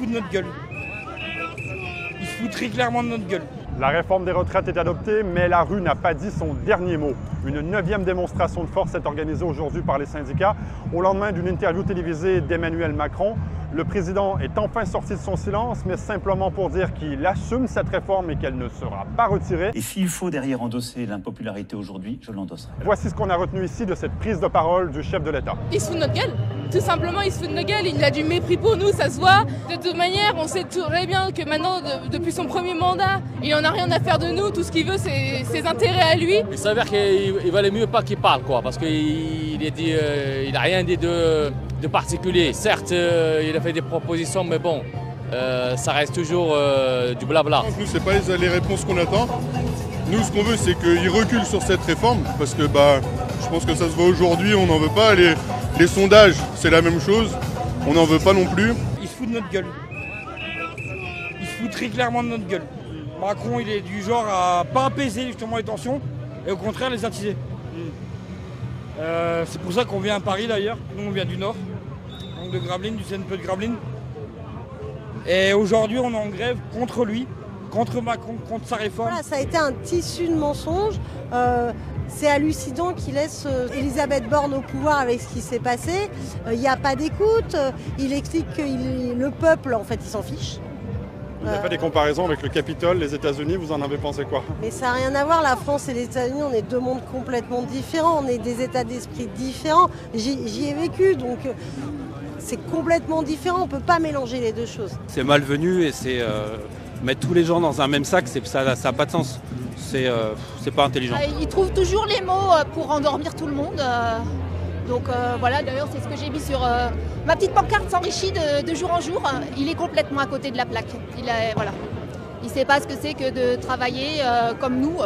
fout de notre gueule. Il se fout très clairement de notre gueule. La réforme des retraites est adoptée, mais la rue n'a pas dit son dernier mot. Une 9e démonstration de force est organisée aujourd'hui par les syndicats au lendemain d'une interview télévisée d'Emmanuel Macron. Le président est enfin sorti de son silence, mais simplement pour dire qu'il assume cette réforme et qu'elle ne sera pas retirée. Et s'il faut derrière endosser l'impopularité aujourd'hui, je l'endosserai. Voici ce qu'on a retenu ici de cette prise de parole du chef de l'État. Il se fout de notre gueule. Tout simplement, il se fout de notre gueule. Il a du mépris pour nous, ça se voit. De toute manière, on sait très bien que maintenant, depuis son premier mandat, il en a rien à faire de nous. Tout ce qu'il veut, c'est ses intérêts à lui. Il s'avère qu'il valait mieux pas qu'il parle, quoi, parce qu'il n'a rien dit de particulier. Certes, il a fait des propositions, mais bon, ça reste toujours du blabla. Nous, c'est pas les réponses qu'on attend. Nous, ce qu'on veut, c'est qu'il recule sur cette réforme, parce que je pense que ça se voit aujourd'hui, on n'en veut pas. Les sondages, c'est la même chose, on n'en veut pas non plus. Il se fout de notre gueule. Il se fout très clairement de notre gueule. Macron, il est du genre à pas apaiser justement les tensions, et au contraire les attiser. C'est pour ça qu'on vient à Paris d'ailleurs. Nous, on vient du Nord, donc de Gravelines, du CNP de Gravelines. Et aujourd'hui, on est en grève contre lui, contre Macron, contre sa réforme. Voilà, ça a été un tissu de mensonges. C'est hallucinant qu'il laisse Elisabeth Borne au pouvoir avec ce qui s'est passé. Il n'y a pas d'écoute. Il explique que le peuple, en fait, il s'en fiche. Il a fait des comparaisons avec le Capitole, les États-Unis, vous en avez pensé quoi? Mais ça n'a rien à voir, la France et les États-Unis, on est deux mondes complètement différents, on est des états d'esprit différents. J'y ai vécu, donc c'est complètement différent, on ne peut pas mélanger les deux choses. C'est malvenu et c'est mettre tous les gens dans un même sac, ça n'a pas de sens. C'est pas intelligent. Il trouve toujours les mots pour endormir tout le monde. Donc voilà, d'ailleurs c'est ce que j'ai mis sur ma petite pancarte s'enrichit de jour en jour. Il est complètement à côté de la plaque. Il ne sait pas ce que c'est que de travailler comme nous.